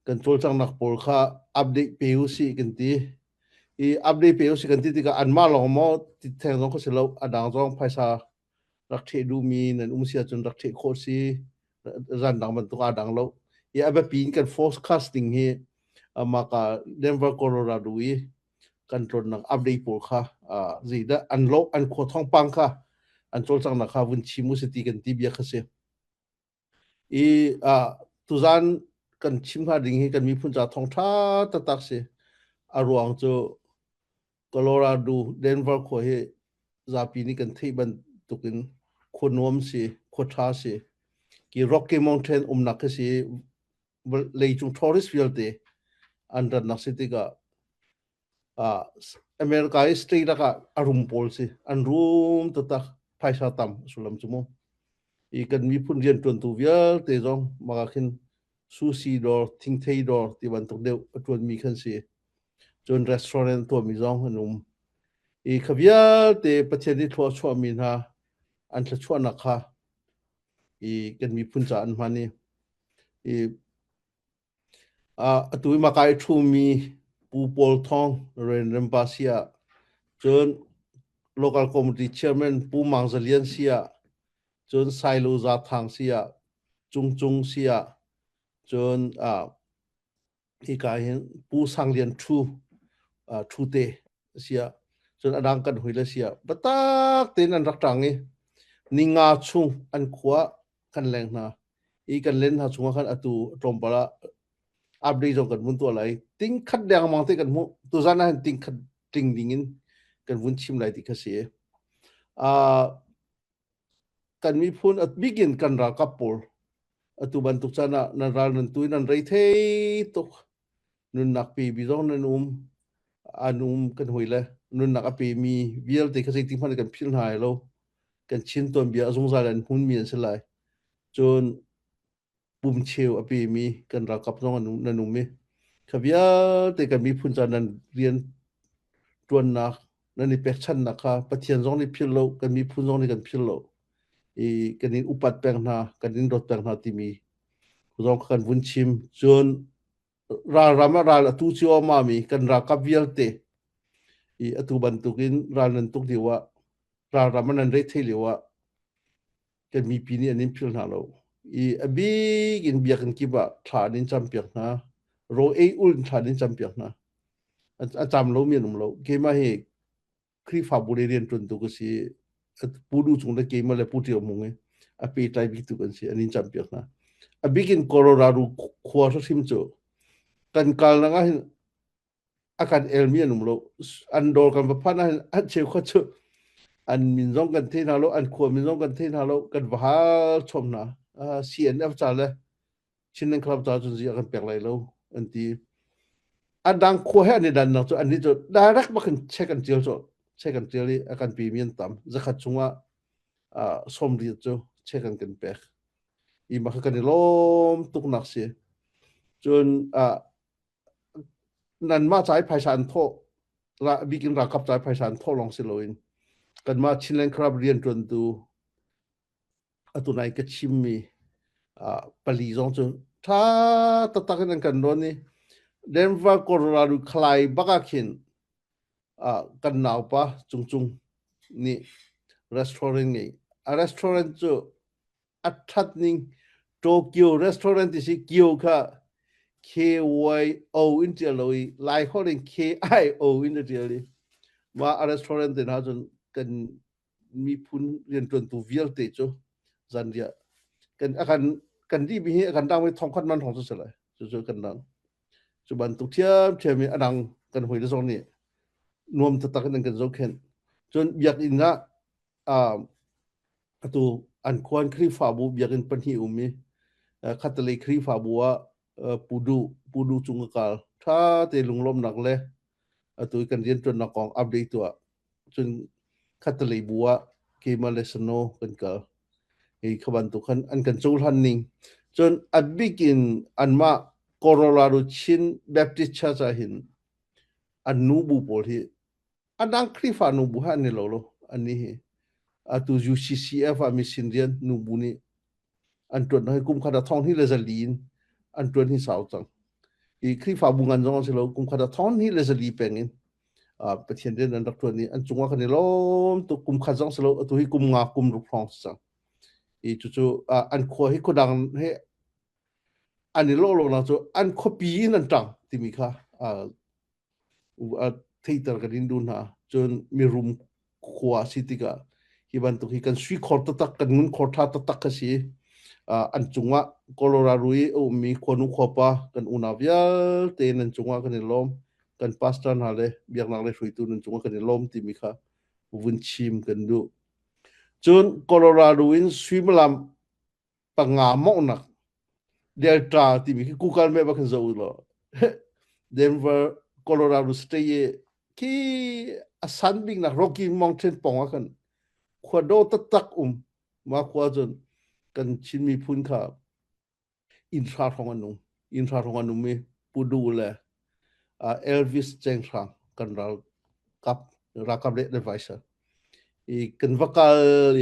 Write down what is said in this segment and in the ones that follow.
กันโทรจังนักปอลค่าอัปเดตเปลสิกันตีอัปเดตเปลสิกันตีที่ก็อันมาลองมอติดแทงตรงก็เสร็จแล้วอดังจองภาษารักเทดูมีนั่นเสียจนรักเทโคสิรันดังมันตัวอดังแล้วแบบปีนกัน forecasting เฮมากับ Denver Colorado กันตรวจนักอัปเดตปอลค่าจีด้อันโลอันโคทองปังค่ะอันโทรจังนักข่าววันชิมุสติกันตีเบียกเสียตุจานกันชิมหาดิ่งให้กันมีพุ่นจ่าทองท้าตักเสียอารวงโจโคโลราโดเดนเวอร์โคเฮซาปีนี้กันที่บันตุกินคนนวมเสียคนท้าเสียกีร็อกกี้มาวน์เทนนักเสียเลยจุงทอริสฟิลเดอันดับนักสิติกาอเมริกาสตรีละกะอารุมโพลสิอันรุมตักไพศาตัมสุลัมจุโมกันมีพุ่นเรียนจนตัวเวลเตจงมาคินซูซีดอร์ทิงเทดอร์ที่วันตกเดียวจนมีคันเสียจนร้านอาหารตัวมีจงนุ่มขบเวลเตประเทศที่ทัวชัวมีนะอันชัวนักค่ะกันมีพุ่นจานมันนี่ตัวมาไกลทูมีปูปอลทองเรนเรมบาเซียจน local community chairman ปูมังเซเลียนเซียจนไซโลซาทางเสียจุงเสียจนที่กายเห็นผู้สังเรียนทูเตเสียจนอดังกันหุยเลเสียบัตักเต็นอันรักจังนี่นิงาชุงอันขวากันแรงนะกันเล่นหาชุงกันอตูตรมปละอัปเดตจงกันมุนตัวอะไรติ้งขัดแดงมองที่กันมุตัวจานั้นติ้งขัดติ้งดิ่งกันวุ้นชิมไหลติกเสียกันมีพูนbegin กันรักกับปอลตุบันตุกชนะนันรันตุยนันไรเทตุนุนนักปีบิจงนันอันกันหุยเลยนุนนักปีมีเบียลติกสิ่งที่มันกันพิลหายแล้วกันชินตัวเบียสงสารนันหุ่นมีนสลายจนปุ่มเชียวปีมีกันรักกับน้องนันมีขบเบียติกันมีพูนจานันเรียนตัวนักนันนี่เป็กชันนักค่ะปะเทียนจงนี่พิลโลกันมีพูนจงนี่กันพิลโลกันนี่อุปัตแปลงนากันนี่รถแปลงนาที่มีคุณต้องกันวุ้นชิมจนรามาราตุชิโอมามีกันรักกับเวียลเตตุบันตุกินนันตุกดีว่ารามานันเรทเทลีว่ากันมีปีนี้อันนี้พิลนาโลบีกินเบียกันกิบะฐานินจำเปียกนะโรอุลฐานินจำเปียกนะอาจารย์เรามีนุ่มเราเกมาให้ครีฟาบุเรียนจนตุกสิปูดูจงได้เกมมาเลยพูดเดียวมงเอปีไตบิตุกันสิอันนี้จำเปียกนะบิกินโคโลราโดขวาสิมโจกันกาลนังอาการเอลมีนุ่มเราอันโดกันแบบพันอันเชื่อว่าเชื่ออันมินซงกันเทนาโลอันขวามินซงกันเทนาโลกันบ้าชมนะCNF จ่าเลยชินนังครับจ่าจนสิอากันเปียกไรแล้วอันที่อันดังขวาให้อันนี้ดันนะอันนี้จะ direct มาขึ้นเช็คกันเจียวจ่อเช็คกันเจียวเลยอาการปีมีนต่ำจะขัดชงว่าสมรีจ่อเช็คกันเปียกมาขึ้นกันล้มตุกนักเสียจนนั่นมาใจภายชานโทละบิกินรักกับใจภายชานโทลองสิโลอินกันมาชินเลนครับเรียนจนดูตุนายก็ชิมมีปลีจงจนถ้าตักกันโดนนี่เดนเวอร์โคโลราโดคลายบักขินกันหนาวปะจุงนี่ร้านอาหารนี่ร้านอาหารจู่อัฐัดนิ่งโตเกียวร้านอาหารที่สิเกียวค่ะ KYO อินเดียเลยไลฟ์เขาเรียก KIO อินเดียเลยมาร้านอาหารที่น่าจนกันมีพูนเรียนจนตัวเวียลเตจูจันเดียกันอาการที่มีอาการดังไม่ท้องคันมันของสุดเลยจู่กันดังจุบันตุกเทียมมีอันดังกันหวยที่สองนี่นวมตักกันกันโจเคนจนอยากอินนะตัวอันควรครีฟาบูอยากอินปัญหามีขัดเลยครีฟาบัวปูดูจุงกาลถ้าเตลุงลมหนักเลยตัวกันเรียนจนนักกองอัปเดตตัวจนขัดเลยบัวเกมาเลสโนกันกาขบันตุกันอันกันจูหันนิงจนอัดบิกินอันมาโคโลราโดชินแบปติสชาจาหินอันนูบูโพลีอันดังครีฟานูบูฮันนี่โลอันนี้ตัว UCCF มีสินเรียนนูบูนี่อันตรวจให้กุมขนาดท้องที่เลจะลีนอันตรวจที่สาวจัง i kri fa bungan jong selo kum khada thon hi le zali pengin pathian den an doctor ni an chungwa khani lom to kum kha jong selo to hi kum nga kum ru phong sa i chu an kho hi ko dang he ani lo na chu an kho pi nan tang timi kha theater ka din dun ha chon mi room khwa sitika hi ban to hi kan sui khor ta tak kan ngun khor tha ta tak ka si an chunga Colorado o mi khonu khopa kan unavial te nan chunga kan lom kan pastor na le biak na le hui tu nan chunga kan lom ti mi kha vun chim kan du chun Colorado in swimlam panga mo na delta ti mi ku kal me ba kan zo lo Denver Colorado State ki asan bing na Rocky Mountain ponga kan khwado ta tak ma khwa jon kan chin mi phun kha intra thong anu me pudu le Elvis Chengthang kan ral kap rakap le advisor I kan vakal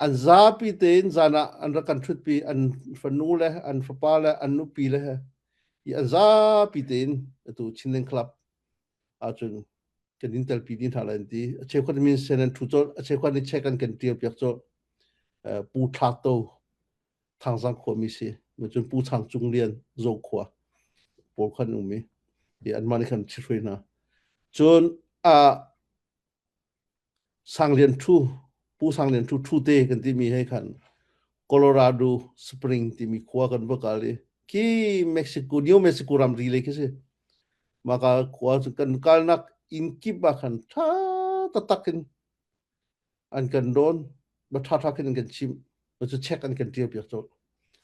an zapi ten zana an rakan thut pi an fanu le an fapa le an nu pi le I an zapi ten tu chinlen club achun kan intel pi din thalan ti che khot min senen thu chol che khot ni check an kan tiap yak chol pu tha to thang sang kho mi si mo chun pu chang chung lian zo khwa por khan umi I an mani khan chhrui na chun sang lian thu pu sang lian thu te kan ti mi hai khan Colorado Spring ti mi khwa kan ba kali ki Mexico New Mexico ram ri le ke se maka khwa kan kal nak in ki ba khan tha ta takin an kan don ba tha kin kan chim ba chu check an kan tiap yak chol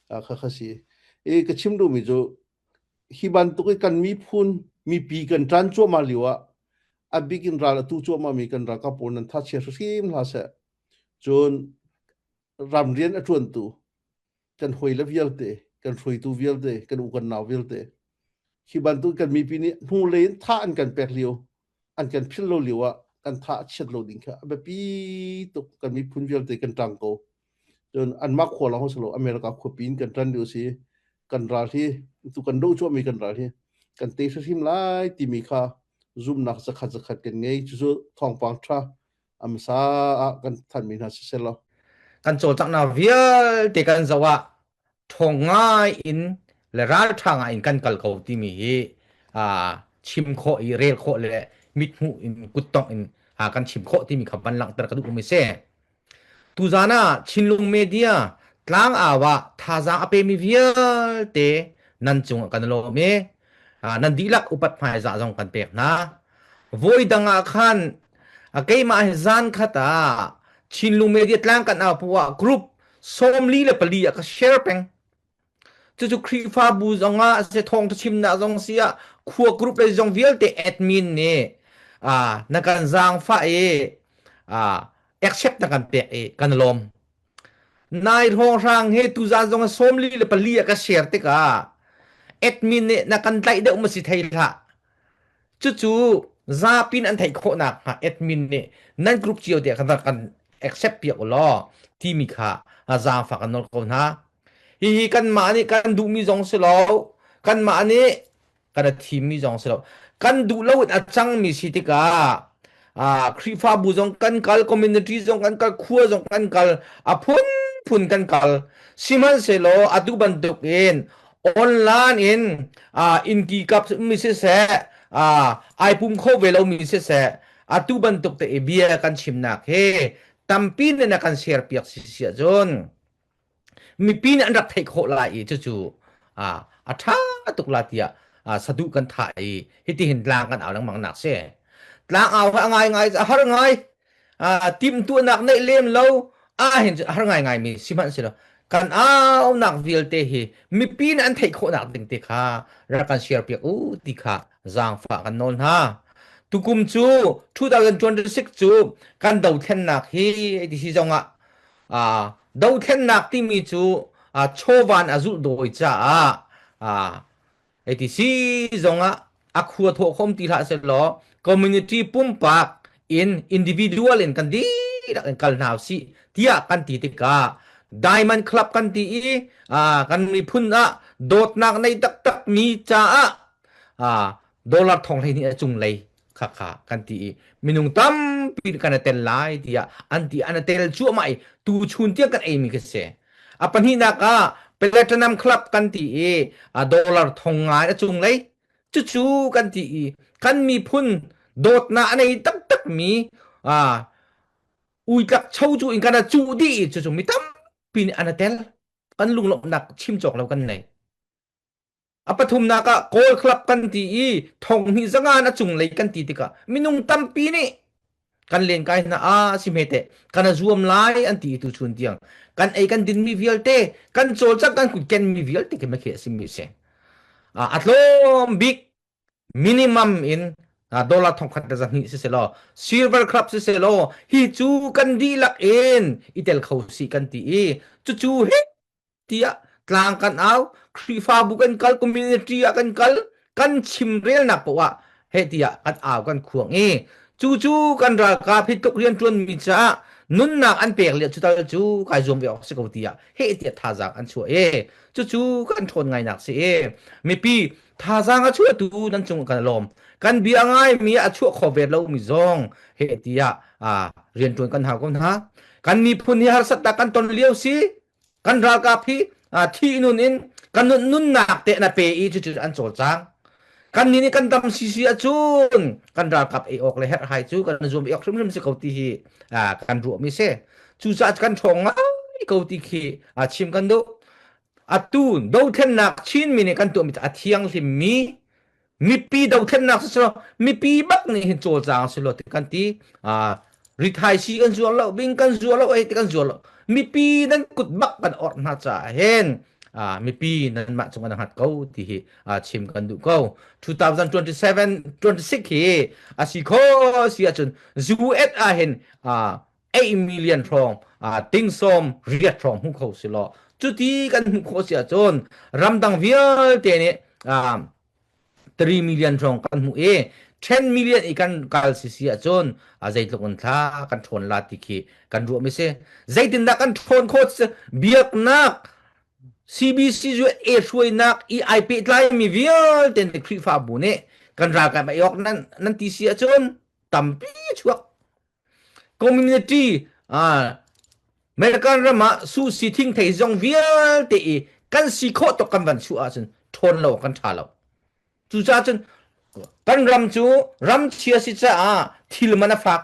kha si ka chim du mi jo hiban tu kan mi phun mi pi kan tran cho ma liwa a bigin ra tu cho ma mi kan ra ka pon nan tha che sim la se chon ram rian a tuan tu kan hoi la vial te kan hrui tu vial te kan u kan naw vial te hiban tu kan mi pi ni hu le tha an kan pek liu an kan phil lo liwa kan tha chet lo ding kha ba pi tu kan mi phun vial te kan tang ko chon an ma khwa la ho slo America kho pin kan tran du si kan ra thi tu kan do cho mi kan ra thi kan te sim lai ti mi kha zoom nak zakhat kan ngei chu thong pang tha am sa kan than mi na se lo kan chol tak na vial te kan zawa thongai in le ral thanga in kan kal ko ti mi chim kho I rel kho le mit hu in kutong in kan chim kho ti mi khaban lang tar ka du mi se tu zana chinlung media tlang awa thaza ape mi vial te nan chung kan lo me nan dilak upat phai za jong kan pek na voi danga khan akei ma zan khata chinlung media tlang kan apuwa group somli le pali ka share peng chu khri fa bu zonga se thong chim na jong sia khua group le jong vial te admin ne na kan jang fa accept na kan pek kan lom nai thong rang he tu za jong somli le pali ka share te ka admin ne na kan dai de si thai la chu za pin an thai kho na admin ne nan group chiu de kan accept pi lo ti mi kha za fa kan nol ko na hi kan ma ni kan du mi jong se lo kan ma ni kan thi mi jong se lo kan du lo a chang mi si ti ka khri fa bu jong kan kal community jong kan kal khua jong kan kal a phun kan kal siman se lo adu ban duk in online in ki kap mi se ai pum kho ve lo mi se atu ban duk te bia kan chim nak he tampin na kan share piak si sia jon mi pin an rak thai kho lai chu atha tuk la tia sadu kan thai hiti hin lang kan aw lang mang nak se lang aw ngai har ngai tim tu nak nei lem lo hin har ngai mi siman se lo kan aw nak vil te hi mi pin an thai kho nak ding te kha ra kan share piak ti kha jang fa kan non ha tukum chu 2026 chu kan dau then nak hi di si jonga dau then nak ti mi chu chowan azul doi cha eti si zonga akhua tho khom ti la se lo community pumpak in individual in kan di kal naw si tia kan ti ka Diamond Club กันตีกันมีพุ่นโดดหนักในตักมีจ้าดอลลาร์ทองไทยนี่จุงเลยค่ะกันตีมินุงตั้มปีกันเตลไลที่อันที่อันเตลชัวไม่ตูชุนเตียกันเองมีกันเสียปัญหานักPlatinum Club กันตีดอลลาร์ทองงายจุงเลยจู่ๆกันตีกันมีพุ่นโดดหนักในตักมีอุยกับเช่าจู่อินกันจู่ดีจู่มีตั้มปีนี้อันเตลกันลุงหลบหนักชิมจอกแล้วกันไหนปทุมนาก็โกลคลับกันตีทองนี่สังงานจุงเลยกันตีติกะมินุงตั้มปีนี้กันเล่นกันนะสิเมเตกันรวมไลอันตีตุชุนเตียงกันกันดินมีวิลเตกันโจลจักกันคุณเกนมีวิลเตกันมาเขสิมิเซอัตโลมบิ๊กมินิมัมอินดอลลาร์ทองคัดจะนี่เสร็จแล้วซิลเวอร์คลับเสร็จแล้วฮิจูกันดีลักเอ็นอิเตลเขาสิกันตีจู่ๆเฮ้ตีกลางกันเอาครีฟาบุกันกัลคอมมูนิตี้กันกัลกันชิมเรียลนักปะวะเฮตีกันเอากันขวงจู่ๆกันราคาพิทุกเรียนจวนมิจ้านุนนักอันเปียกเลียจู่จู่กายจมไปออกสกอตีเฮตีท่าจากอันชัวจู่ๆกันทนไงนักสิไม่ปีท่าจากอันชัวตูนั่นจงกันลมกันเบียงไงมีอันชัวขอเวทเรามีจงเฮตีเรียนจวนกันหากันกันมีพุนิฮาร์สัตกันตนเลี้ยวสิกันราคาพิที่นู่นกันนุ่นหนักเตะนะเปย์จู่ๆอันโจจังกันนี่กันดำซีจูนกันรากับออกเลยเฮ็ดให้จูกันรวมออกซึ่งสิเขาตีกันรวมมิเซจู่จัดกันทองเขาตีขี้ชิมกันดูตูนดูเทนนักชินมินี่กันตัวมิตรเที่ยงสิมีปีดูเทนนักสิโลมีปีบักนี่เห็นโจจังสิโลที่กันตีริทายซีกันจัวแล้ววิ่งกันจัวแล้วที่กันจัวแล้วมีปีนั้นกุดบักกันออกน่าจะเห็นมีปีนั้นมาจงกันหัดเขาที่ชิมกันดูเขา2027 26สิโคสิจนจูเอ็ดเห็น8 million ทองติงซอมเรียดทองหุเขาสิลอจุดที่กันหุเขาสิจนรำดังเวียลเตนี่3 million ทองกันหุ10 million อีกันกาลสิจนใจตกกันท่ากันทนลาติคีกันรวมไม่เสียใจตินนักกันทนโคตรเบียกนักCBC ช่วยช่วยนักEIP ไลมีวิลเต็นครีฟาบุเน่กันรากันไปออกนั่นที่เสียจนตั้มปีชัวคอมมูนิตี้เมริกันระมาสู้สิทิ้งไทยจงวิลเตะกันสิโคตกันวันชัวจนทนเรากันท่าเราจู่จ้าจนกันรำจูรำเชียสิจ้าทิลมันฟัก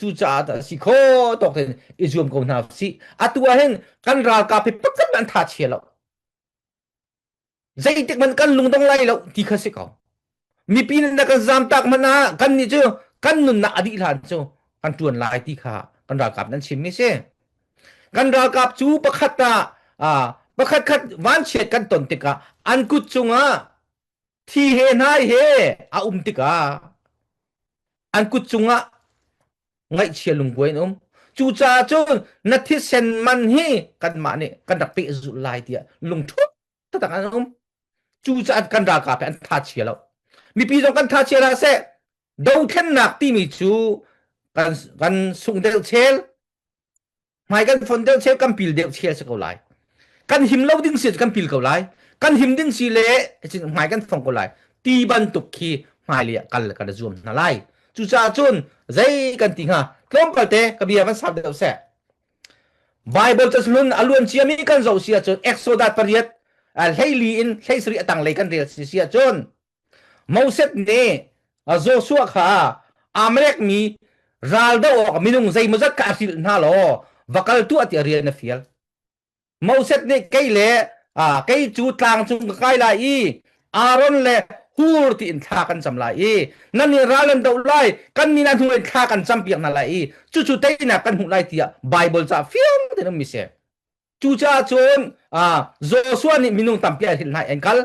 จู่จ้าสิโคตกเห็นอิจวมกนาสิตัวเห็นกันรากาพิปักกันท่าเชียเราใจติมันกันลุงต้องไล่เราที่ข้าศึกเขามีปีนั้นกันจามตักมันกันนี่จูกันนุนนักอดีตหลานจูกันจวนไล่ที่ข้ากันรากาบนั้นชิมไม่ใช่กันรากาบจูประคัตตาประคัดวันเฉียดกันตนติกาอันกุดจุงที่เฮนายเฮติกาอันกุดจุงไงเชียลุงกวยนุ่มจู่จ้าจูนัทที่เซนมันเฮกันมาเนี่ยกันดักเปจุไล่เดียลุงทุกตั้งแต่นั้นจู่จ้ากันรากาเป็นท่าเชียแล้วมีปีจงกันท่าเชียแล้วเสะดูเท่นนักที่มีจู่กันส่งเดลเชลหมายกันฝนเดลเชลกันปิลเดลเชลสักเท่าไรกันหิมเล่าดิ้งเสียกันปิลเท่าไรกันหิมดิ้งสีเละหมายกันฝนเท่าไรตีบันตุกขี้หมายเลี้ยกันรวมนั่นไรจู่จ้าจุนใจกันติงกล้องปลเตะกับเบียมันสับเดลเสะไบเบิลจะลุ่นอลวนเชียมีกันเราเสียจนเอ็กโซดัตปริยัตให้ลีอินให้สรีตังเลยกันเรียเสียจนมูเซตเน่โจชัวค่ะอเมริกมีรัลโดมินุงใจมุจัดกาสิลน่าโลวักลตัวที่เรียนฟิลมูเซตเน่ไกเล่ไกจูตางจุงไกลาอีอารอนเล่ฮูร์ที่อินทากันจำลายนั่นนี่รัลนดาวไลกันนี่นั่นหุ่นอินทากันจำเปียกนั่นไลจู่ๆเตยนักกันหุ่นไลที่ไบเบิลจะฟิลที่นั่นมิเซ่จู่จ้าจนโจชัวนี่มินุงตั้มเปียหินให้เอ็นกัล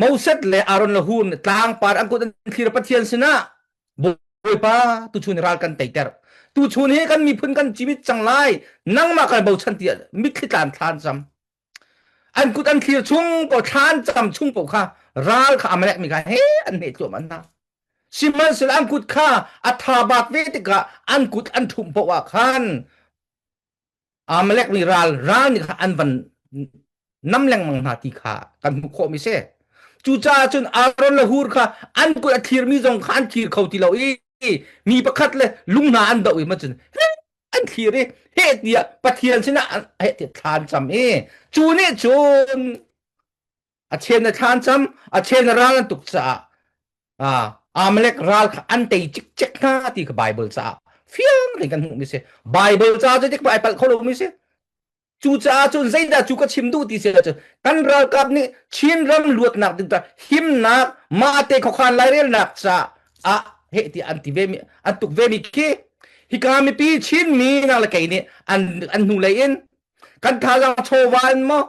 มูเซตเล่อารอนละหุ่นตางปาร์อังกุดันคีรปัทเทียนสินะบุยป้าตุชุนรัลกันเตยเตอร์ตุชุนเฮกันมีพื้นกันชีวิตจังไรนั่งมากันบูชันเตียมิคิดการทานจำอันกุดันคีรชุ่งก็ทานจำชุ่งปกค่ะรัลข้าอเมริกมีกันเฮ้อันนี้ตัวมันนะ siman sel angkut kha athabat vetika angkut anthum bawa khan amalek ni ral ni kha anban namleng manghati kha kan kho mi se chu cha chun aron la hur kha angkut athir mi jong khan thir khauti lo i mi pakhat le lungna an da wi ma chun an thir e he tia pathian sina he ti than cham e chu ne chun a chen na than cham a chen ral an tuk cha amalek ral kha an tei chik chek na ti ka bible cha fiang ri kan hu mi se bible cha je tik bible kholo mi se chu cha chun zaida chu ka chim du ti se cha kan ral kap ni chin ram luat nak din ta him nak ma te kho khan lai rel nak cha a he ti anti ve mi antuk ve mi ke hi ka mi pi chin mi na la kai ni an hu lai in kan tha jang chowan mo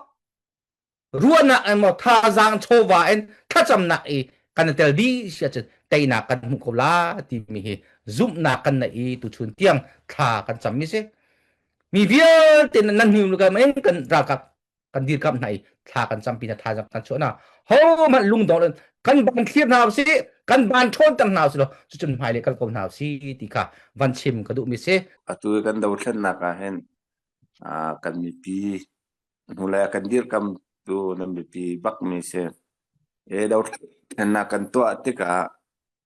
ruwa na mo tha jang chowa en tha cham na e kan tel di sia cha tai na kan hu ko la ti mi hi zum na kan na e tu chun tiang tha kan cham mi se mi vial tin nan hiu ka men kan ra kap kan dir kap nai tha kan cham pi na tha jang kan chona ho man lung dong kan ban khiep naw si kan ban thon tam naw si lo chu chun mai le kal kom naw si ti kha van chim ka du mi se atu kan daw thlen na ka hen kan mi pi nula kan dir kam tu nam mi pi bak mi se e daw thlen na kan to atika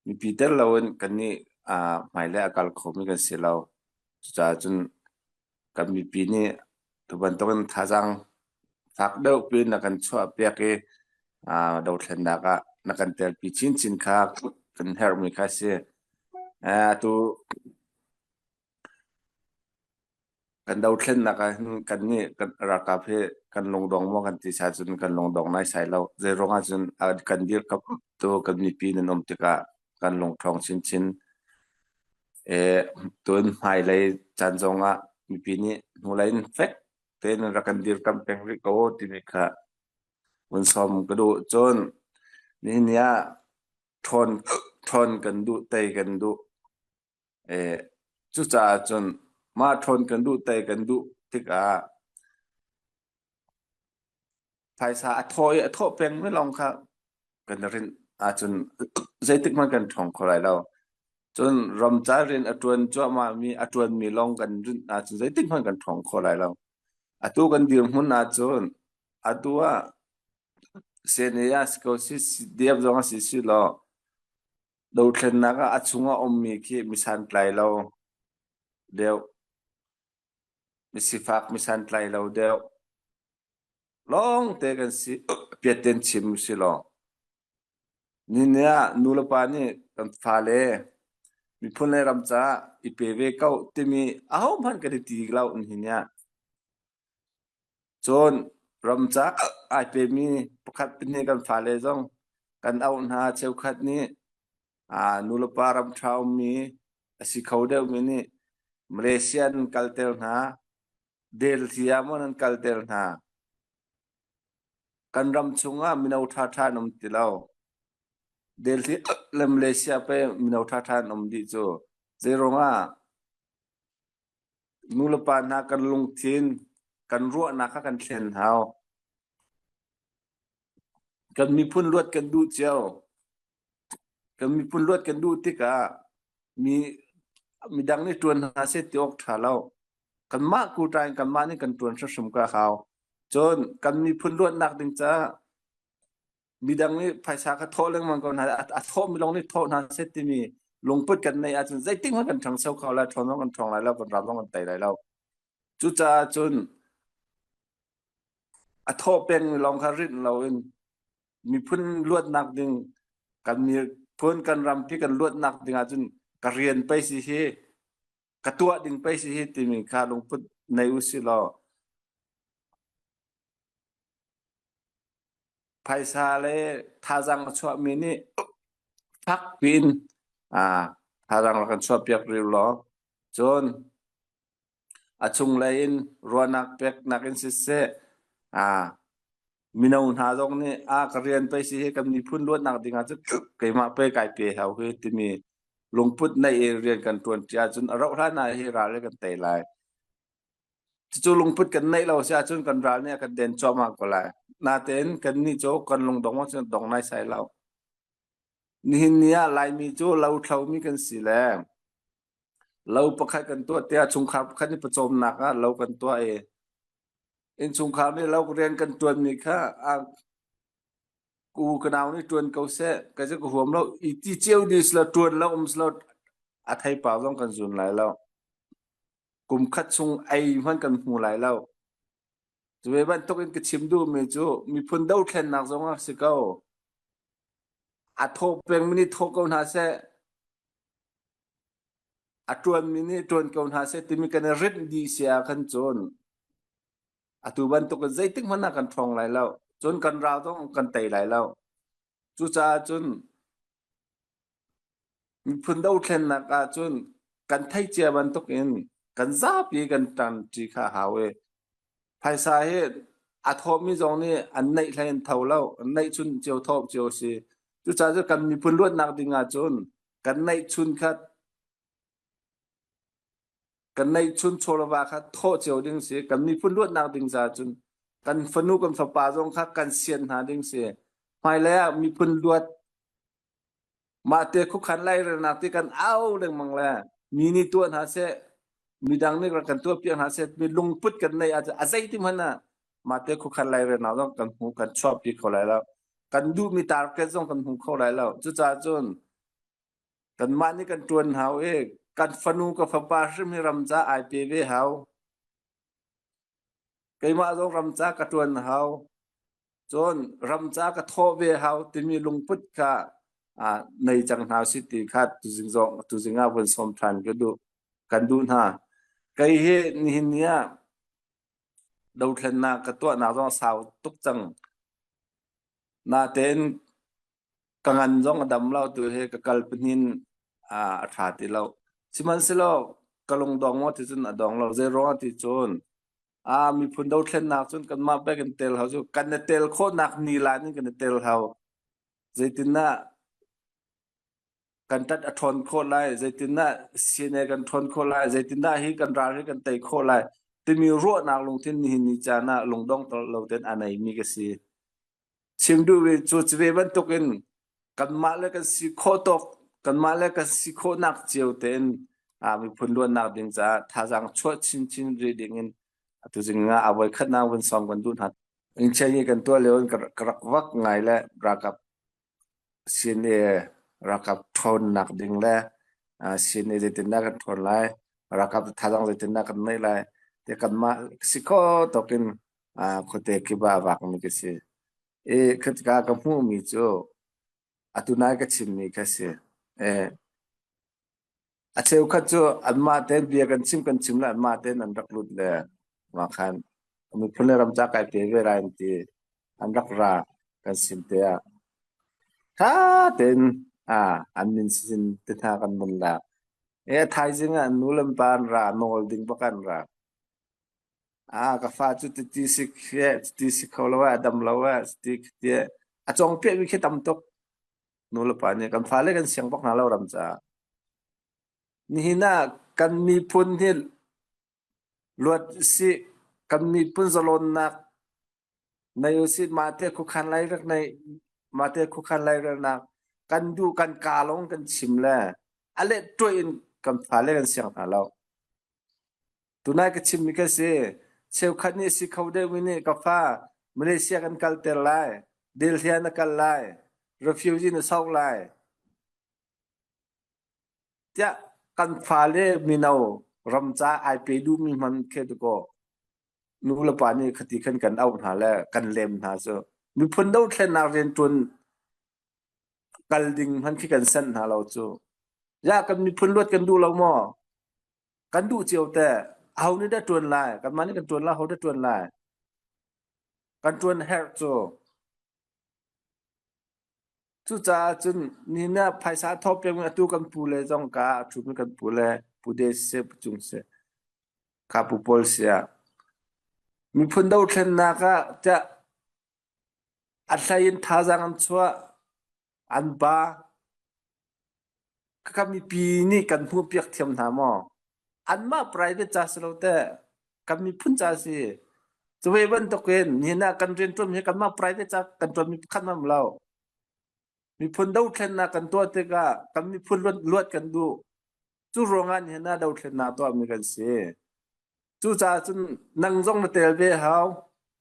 mi pi tel lawen kan ni mai le akal khomi kan se law cha chun kan mi pi ni tu ban to kan tha jang phak deu pi na kan chwa pe ke daw thlen na ka na kan tel pi chin chin kha kan her mi kha se tu kan daw thlen na ka kan ni kan ra ka phe kan long dong mo kan ti sa chun kan long dong nai sai lo je ronga chun kan dir kap to kan mi pi nan om tika kan long thong chin chin tun mai lai chan zonga mi pi ni nulain fek ten ra kan dir kam peng ri ko ti ni kha un som ka du chon ni nia thon kan du tai kan du chu cha chon ma thon kan du tai kan du tika paisa atho peng me long kha kan rin chun zaitik man kan thong kholai lo chun ram cha rin atun chwa ma mi atun mi long kan rin chun zaitik man kan thong kholai lo atu kan dir hun na chun atua senia scosis diab zonga si lo do thlen na ka achunga ommi ki misan tlai lo deu misifak misan tlai lo deu long te kan si piaten chim si lo ni nia nulapa ni kan phale mi phune ramcha ipv kau timi aho man ka ti glau ni nia chon ramcha ipe mi pakhat ni kan phale jong kan au na cheu khat ni nulapa ram thau mi asi khode mi ni malaysian culture na del thiamon culture na kan ram chunga minau tha nom tilau delhi le malaysia pe minau tha nom di cho zeronga nulapa na kan lung thin kan ru na kha kan thlen hau kan mi phun luat kan du cheo kan mi phun luat kan du tika mi dang ni tuan ha se tiok thalau kan ma ku tai kan ma ni kan tuan sum ka hau chon kan mi phun luat nak ding cha mi dang ni phaisa ka tholeng man kon a tho mi long ni tho na se ti mi lung put kan nei a chun zai ting kan thang sau khaw la thon kan thong lai la kan ram kan tai lai lo chu cha chun a tho peng long kha rin lo in mi phun luat nak ding kan mi phun kan ram pi kan luat nak ding a chun ka rian pai si hi ka tua ding pai si hi ti mi kha lung put nei u si lo phaisa le thajang chwa mi ni phak pin thajang kan chwa piak ri lo chon achung lain ruanak pek nakin si se minau na jong ni karian pai si he kam ni phun luat nak dinga chu keima pe kai pe hau he ti mi lungput nei rian kan tuan tia chun ro tha na hi ra le kan tai lai chu lungput kan nei lo sia chun kan ra ne kan den choma ko lai na ten kan ni cho kan lung dong chun dong nai sai lao นี่เนี่ยลายมีจูเราเท่ามีกันสิแลเราประคัดกันตัวเตียสงครามคันนี้ประจมหนักเรากันตัวเอ็นสงครามนี่เราเรียนกันตัวนี่ค่ะกูกนาวนี่ตวนเกาเสก็จะกูหวมเราอีที่เจียวดิสละตวนแล้วสละอาไทยป่าวต้องกันสุนหลายแล้วกุมคัดทรงไอมันกันหูหลายแล้วจะไปบ้านตกเอ็นกระชิมดูเมจูมีพุ่นดาวแทนนักสงสิเก้าอาโทเป็นมินิโทกอนหาเสอาตวนมินิตวนกอนหาเสที่มีกันริดดีเสียกันจนอาตุบันตกกันใจตึกมันนักกันทองหลายแล้วจนกันราวต้องกันไตหลายแล้วจุจ้าจนมีพุ่นดาวแทนนักจนกันไทยเจียบันตกเอ็นกันซาปีกันตันจีข้าหาเวภายสาเหตุอาทบมีจงนี่อันในแทนเท่าแล้วอันในชุนเจียวทบเจียวสิจุจ้าจะกันมีพุ่นลวดนักดิงาจนกันในชุนคัดกันในชุนโชลวาคัดโทเจียวดิงสิกันมีพุ่นลวดนักดิงจาจนกันฟนุกันฝปาจงคัดกันเสียนหาดิงสิภายแล้วมีพุ่นลวดมาเตคุขันไล่ระนักที่กันเอาเรื่องมังแลมีนี่ตัวหาเสมีดังนี่กันตัวเพียงหาเสมีลงพุดกันในอาจจะอาศัยที่มันน่ะมาเตคุขันไล่ระนักต้องกันหูกันชอบที่เขาไล่แล้วกันดูมีตาเกจงกันหูเขาไล่แล้วจุจ้าจนกันมานี่กันตวนหากันฟนูกับฝปาซึมีรำจ้าไอปีเวหาไกมาจงรำจ้ากระตวนหาจนรำจ้ากระโทเวหาที่มีลงพุดกะในจังหาสิติคัดตุจิงาวันสมทันก็ดูกันดูนะไกเฮนี่เนี่ยดาวเทนนากตัวนาต้องสาวตุกจังนาเตนกังันจงดำเล่าตัวเฮกกัลปนินถาติเราสิมันสิเรากลงดองว่าที่จนดองเราเจร้อนที่จนมีพุ่นดาวเทนนักจนกันมาไปกันเตลเฮาจูกันเตลโคนักนีลานี่กันเตลเฮาเจตินะกันตัดทนโคไลใจตินะเสียในกันทนโคไลใจตินะให้กันราให้กันไตโคไลที่มีรั้วนักลงที่นี่นิจานะลงดองตลอดเต็นอันไหนมีก็สิชิมดูเวจูจเวบันตกินกันมาแล้วกันสิโคตกกันมาแล้วกันสิโคนักเจียวเต็นมีพุ่นล้วนนักดิงจ้าถ้าจังชวดชินรีดิงินตัวจริงเอาไว้ขัดนาวันสองกันดูหัดอินเชียกันตัวเลี้ยวกระวักไงและรักกับเสียนรักกับทนหนักดิ่งและเสียนจะติดหน้ากันทนไล่รักกับท่าทางจะติดหน้ากันไม่ไล่แต่กันมาสิโคตกินคนเตกิบาวักมีก็สิขัดกากับผู้มีจูตุนายก็ชิมมีก็สิเชื่อขัดจูอันมาเต้นเบียกันชิมแล้วอันมาเต้นอันรักลุดเลยว่าคันมีพลรำจากไอเปเวรายตีอันรักรากันชิมเตียถ้าเต้นอันนินสินติดหากันมุนละไทยจริงนูลัมปานราโนลดิงปกันรากฟ้าจุดที่สิกเขาละว่าดำละว่าสติกเตียจงเปียวิเคตำตกนูลัมปานเนี่ยกันฟ้าเล่กันเสียงปักนาเรารำจานี่น่ะกันมีพุ่นที่ลวดสิกันมีพุ่นสลนนักในอุสิมาเตคุขันไลรักในมาเตคุขันไลรักนักกันดูกันกาลงกันชิมแล้วอะไรตัวอินกันฟ้าเล่กันเสียงเราตัวนายก็ชิมมีแค่เชลคันนี้สิเขาได้วินี่กฟ้ามาเลเซียกันกัลเตลไลเดลเทียนกันไลrefugee นเศร้าไลจะกันฟ้าเล่มีนาวรำจ้าไอไปดูมีมันแค่ตัวก็นูละปานี่คติขันกันเอาหาแล้วกันเล่มหาโซมีพุ่นดาวแค่นาเรียนจนกัลดิงมันขี้กันเส้นหาเราโซยากันมีพุ่นลวดกันดูเราหม้อกันดูเจียวแต่เอานี่ได้ตวนลายกันมานี่กันตวนลายเขาได้ตวนลายกันตวนเฮร์โซจุจ้าจนนี่นะภาษาทบยังตุกันปูเลจงกาทุกกันปูเลปูเดเซปจุงเซคาปูโพลเซียมีพุ่นดาวเทนนักจะอัศยินท่าจังชัวอันบ้าก็มีปีนี้กันผู้เปียกเทียมหามออันมา private จ้าสโลแต่กันมีพุ่นจ้าสิจะเวันตกเกินนี่นะกันเรียนตัวมีกันมา private จ้ากันตัวมีขั้นมาเรามี มีพุ่นดาวเทนนากันตัวเตกะกันมีพุ่นลวดกันดูจูโรงงานเห็นหน้าดาวเทนนาตัวมีกันเสียจูจ่าจุนนังจงมาเตลเวเฮา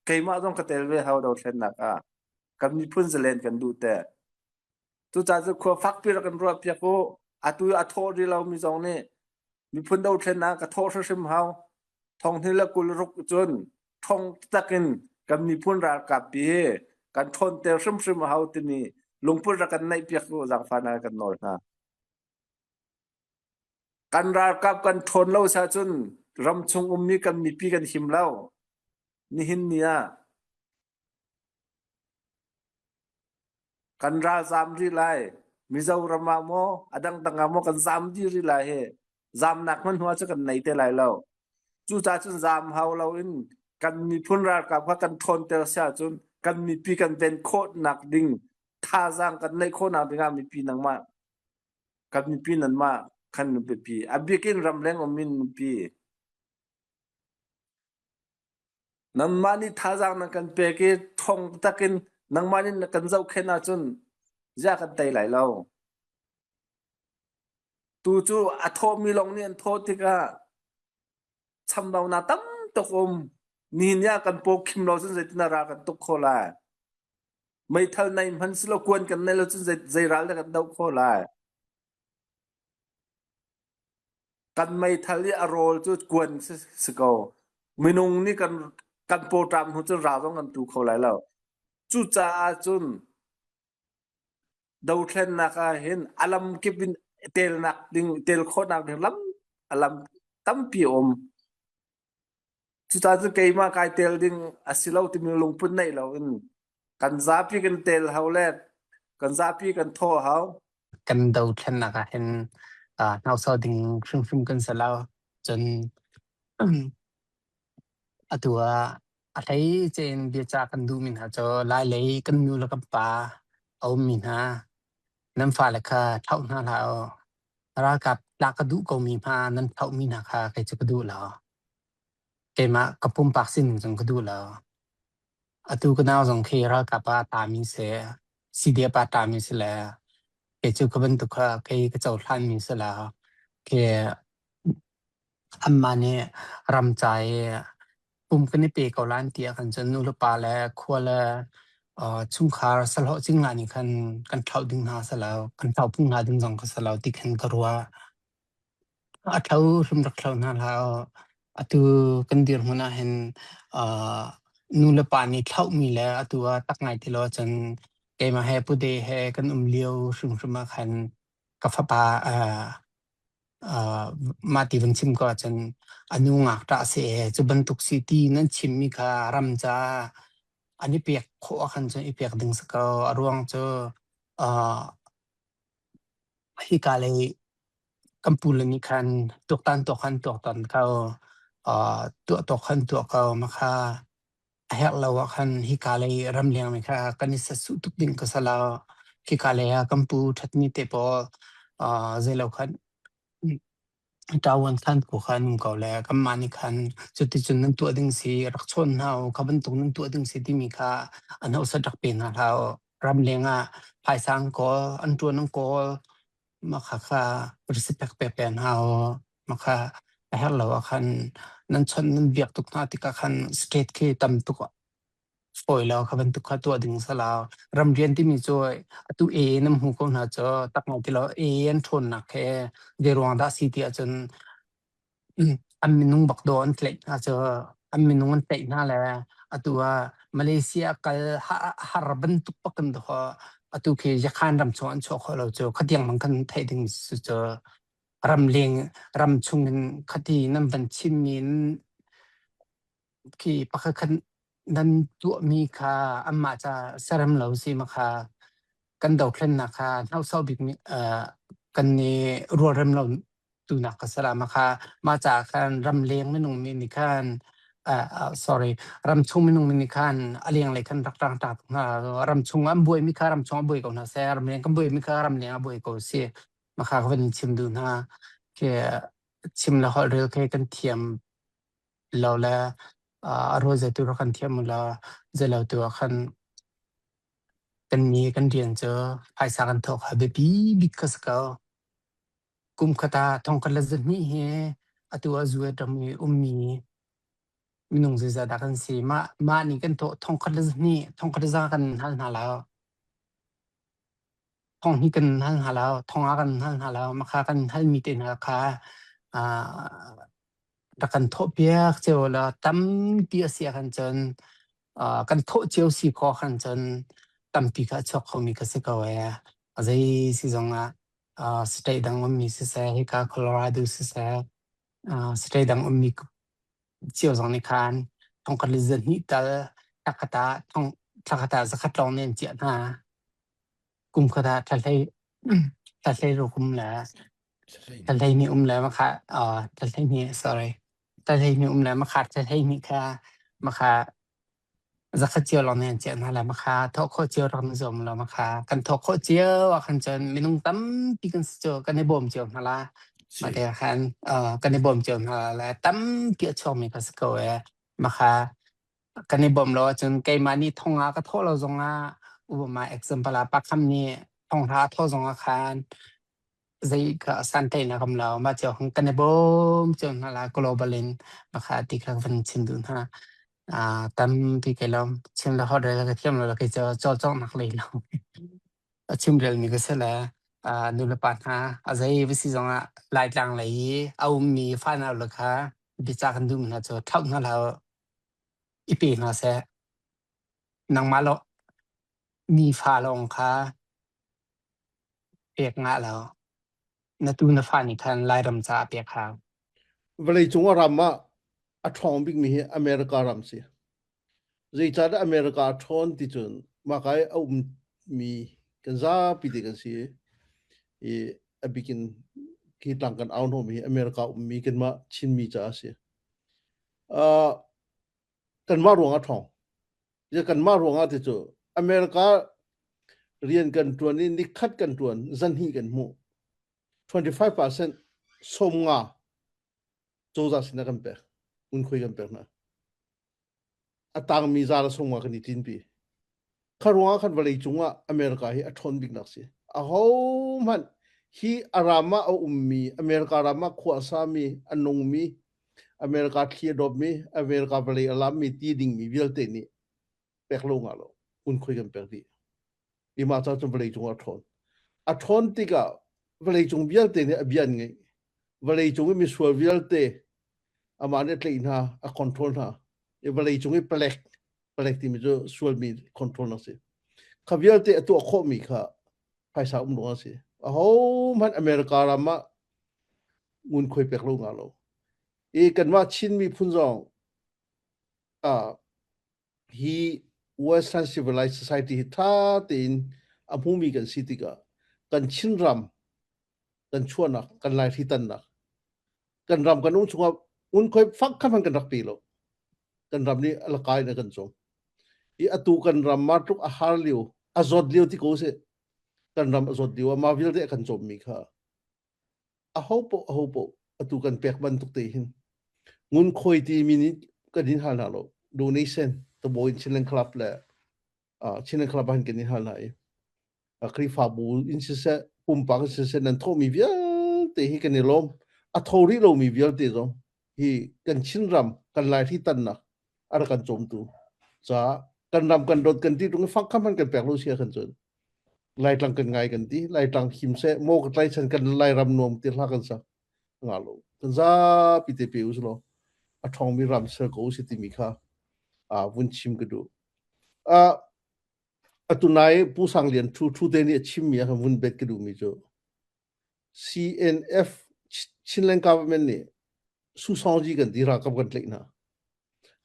ไกมาจงกะเตลเวเฮาดาวเทนนากะกันมีพุ่นเซเลนกันดูแต่จูจ่าจะขวฟักปีกันรัวเปียโกอะตุอะโทดิเรามีจงนี่มีพุ่นดาวเทนนากะโทซึมเฮาทองที่ละกุลรุกจนทองตะกินกันมีพุ่นรากับปีกันทนเตลซึมเฮาตินี่ลงพุ่นกันในเปียโกจังฟานากันนอนะกันรากับกันทนเราซะจนรำชงมีกันมีปีกันหิมแล้วนี่หินเนี่ยกันราซามรีไลมิเจ้ารำมาโมอดังตังโมกันซามดีรีไลเฮซามนักมันหัวจะกันไหนเตไลแล้วจู่จ่าจนซามเฮาเราอินกันมีพุ่นรากับว่ากันทนเตลเสียจนกันมีปีกันเป็นโคตรหนักดิ่งท่าสร้างกันในโคตรหนักดิ่งมีปีนังมากันมีปีนั้นมาคันเป็นปีอบิกินรำแรงอมินปีนังมานี่ท่าสร้างนักันเปกีทองตะกินนังมานี่นักันเจ้าแค่นาจนยากันไตไหลเราตูจูอโทมีลงเนี่ยโทติกะชำเรานาตั้มตกอมนี่เนี่ยกันโปคิมเราจนใจนารากันตกโคลาไม่เท่าในมันสโลกวนกันในเราจนใจรัลกันตกโคลากันไม่ทันที่อารมณ์จุดกวนสกอมินุงนี่กันโปรตามหัวจนราวต้องกันตูเขาไหลแล้วจุจ่าจุนดาวเทนนักเห็นอลัมกิบินเตลนักดิ่งเตลโคนักดิ่งลำอลัมตั้มปีอมจุจ่าจุนเกยมาไกเตลดิ่งอาศิลาวที่มีลงพุ่นในเราอินกันซาปีกันเตลเฮาแลกกันซาปีกันโทเฮากันดาวเทนนักเห็นนาวซอดิ่งซึมกันซะแล้วจนตัวอะไรเจนเบียจากกันดูมินหาจอลายเลยกันมิวแล้วกับปาเอามินหาน้ำฟ้าเลยค่ะเท่านั้นแล้วรากับลากระดูก็มีมานั้นเท่ามินหาค่ะใครจะกระดูแล้วเกมากระปุ่มปากสิ้นจงกระดูแล้วตัวก็น่าสงเครากับว่าตามิเสสีเดียปาตามิเสแล้วเกจูกบันตุค่ะใครก็จะทันมิเสแล้วเกอันมาเนี่ยรำใจปุ่มกันในปีเกาล้านเตียกันจนนุลปาและคัวและชุ่มคาสลอจิงงานี่กันเท่าดึงหาสลาวกันเท่าพุ่งหาดึงจงก็สลาวติขันกรัวเท่ารุมรักเท่านั้นแล้วตัวกันเดียร์หัวหน้าเห็นนุลปานี่เท่ามีแล้วตัวตักไงที่เราจนเกมาให้ผู้เดให้กันเลี้ยวชุมมาขันกับฟ้าป่ามาที่วันชิมก็จนอนุงักตาเสจุบันทุกสิตีนั้นชิมมีการรำจ้าอันนี้เปียกโคขันจนอีเปียกดึงสกอรวงเจอฮิกาเลยกัมพูลนี่คันตัวตันตัวขันตัวตันเขาตัวขันตัวเขามาค่ะเฮลาวขันฮิกาเลยรำเลียงไหมค่ะกันนิสสุทุกดิ่งก็สลาวฮิกาเลยกัมพูทัดนี่เตปเจลาวขันดาวันขันกูขันก็แล้วกัมมานี่ขันจุดที่จุดนั้นตัวดึงสีรักชนเฮาขบันตรงนั้นตัวดึงสีที่มีค่ะอันเอาสะดักเป็นเรารำเลียงภายสังก็อันตัวนั้นก็มาค่ะrespect เป็นเฮามาค่ะเฮลาวขันนั้นชนนั้นเบียกตุกนาติกขันสเตทที่ตำตุกฝอยแล้วขบันตุกขันตัวดึงสลาวรำเรียนที่มีจอยตัวน้ำหูก็น่าจะตักมาที่เรายันทนนักแค่เดรวงดาสิที่อาจจะอันมินุงบักโดนเทล็กอาจจะอันมินุงมันเตะหน้าแหละตัวมาเลเซียก็ฮาร์บันตุกปักกันตัวตัวคือจะข้ามรำชวนโชว์เราจะขัดยังมันกันไทยดึงสุดจะรำเลียงรำชุงกันขัดที่น้ำบันชิมินที่ปักกันนั้นตัวมีค่ะอันมาจะสรมเหล่าสิมาค่ะกันดาวเคลื่อนนะคะเท่าเศร้าบิ๊กกันนี่รัวเริ่มเราดูนักกษลามาค่ะมาจากการรำเลียงไม่นุ่งมินิคันsorry รำชุงไม่นุ่งมินิคันอะไรอย่างไรกันรักต่างต่างรำชุงอันบุยมิค่ะรำชุงอันบุยก็น่าเสียรำเลียงกันบุยมิค่ะรำเลียงอันบุยก็เสียมาค่ะก็เป็นชิมดูนะแค่ชิมแล้วเขาเรียกแค่กันเทียมเราแล้วอารมณ์จะตัวกันเทียมแล้วจะแล้วตัวกัน กันมีกันเรียนเจอภายสากันทอกหาเบบีบิกสกากุมคตาทองกันละจนี่เฮอตัวจวยดมีมีมินงซิซาดากันสีมานี่กันโตทองกันละจนี่ทองกันละจากันหันหาแล้วทองนี่กันหันหาแล้วทองอากันหันหาแล้วมาคากันให้มีเต็นราคาตะกันโทเปียกเจียวละตั้มเปียเสียกันจนกันโทเจียวสีคอกันจนตั้มปีกะชอกเขามีกสิกาเวอะไรสิจงสเตย์ดังมีสิเสฮิกาโคโลราโดสิเสสเตย์ดังมีเจียวจงในคานทองกันลิซนี่ตาตักตาทองตักตาสักตองเนี่ยเจียนากุมคตาทะเลรูกุมแล้วทะเลนี่แล้วมาค่ะทะเลนี่ sorry ทะเลนี่แล้วมาค่ะทะเลนี่ค่ะมาค่ะจะขัดเจียวเราเนี่ยเจ้านั่นแหละมาค่ะทอข้อเจียวเราไม่จมเรามาค่ะกันทอข้อเจียวว่าคันจนไม่ต้องตั้มปีกันเจียวกันในบ่มเจียวนั่นละมาเดี๋ยวคันกันในบ่มเจียวนั่นละตั้มเกี่ยวชมมีกันสกอมาค่ะกันในบ่มเราจนไกมานี่ทองอาก็ทอเราจงอาอุปมา example ปักคำนี้ทองท้าทอจงอาคารใจก็สันเตนะคำเรามาเจียวของกันในบ่มเจียวนั่นละ global มาค่ะที่กลางวันชินดูนะตั้มพี่ก็แล้วชิมแล้วฮอดเลยก็เทียมแล้วก็จะจ่อนักเลยแล้วชิมเรื่องนี้ก็เสร็จแล้วดูแลปัญหาอะไรวิธีจงหลายต่างเลยเอามีฟันเอาเลยค่ะดิจากกันดูนะจะเท่านั้นแล้วอีปีนะเสนางมาแล้วมีฟ้าลงค่ะเปียกงะแล้วนะตูนะฟ้านี่คันลายรำจาเปียกค่ะ เวลาจงรำมาอัทองบิกมีอเมริการำเสียใจจัดอเมริกาทอนที่จนมาไกเอามีกันซาปีเด็กันเสียบิกินคิดหลังกันเอาโนมีอเมริกามีกันมาชินมีจ้าเสียกันมารวงอัทองจะกันมารวงอัที่จอเมริกาเรียนกันตัวนี้นิคัดกันตัวจันฮีกันหมู่ 25% สมงาโจซาสินะกันเปอุนคุยกันเปนะต่างมีซาลสมงากันที่10 ปีคารวงคันวลัยจุงอเมริกาอัทอนบิกนักเสียมันฮีอารามาเอามีอเมริการามาขวาสามีอันนงมีอเมริกาเทียดอบมีอเมริกาวลัยอลามีตีดิ่งมีวิลเตนี่เปกลงอาโลอุนคุยกันเปดีอีมาจากจงวลัยจุงอัทอนติกาวลัยจุงวิลเตนี่อบิยันไงวลัยจุงมีสววิลเตอามาเนตเลอินฮาคอนโทรลฮาวลัยจุงเปลกที่มีจะสวมีคอนโทรลนักเสียข้าวิลเตตัวข้อมีค่ะภายสาลงเสียมันอเมริการามามุนคุยเปกลงอาโลกันว่าชินมีพุ่นจองฮีWestern civilized society ท่าตีนอภูมิกันสิติกากันชินรำกันชวนนักกันลายที่ตันนักกันรำกันอุ้งชงอุ้งคุยฟักขันมันกันรักปีโลกันรำนี่ละกายนะกันจงอตูกันรำมาทุกอาหารเลี้ยวอาจดเลี้ยวที่กูเสกันรำอาจดเลี้ยวมาวิลเดกันจมมีค่ะอาหูปอตูกันเปียกบันทุกตีหินงุนคุยตีมินิกันดินหานาโลดูนี่เซนตัวบอยชินเลนคลับแหละชินเลนคลับหันกันดินหานาคริฟาบูอินเสปุ่มปังเสนันโทมีวิลเตฮิกันนี่ลมทอริโลมีวิลเตจงฮีกันชินรำกันลายที่ตันนักอะไรกันจมตูจ้ากันรำกันโดดกันที่ตรงฟังคำมันกันแปลกรู้เสียกันจนไล่ตังกันไงกันที่ไล่ตังหิมเสโมกไล่ฉันกันไล่รำนวมตีลากันสักงาโลกันจ้าปิเตเปียวสโลทองมีรำเสกโอสิติมิค่ะวุ้นชิมกันดูตุนายผู้สังเลียนทูเดนี่ชิมมีค่ะวุ้นเบ็ดกันดูมิโจ CNF ชินเลนกาเมนนี่สุสานจีกันที่รักกับกันเลยนะ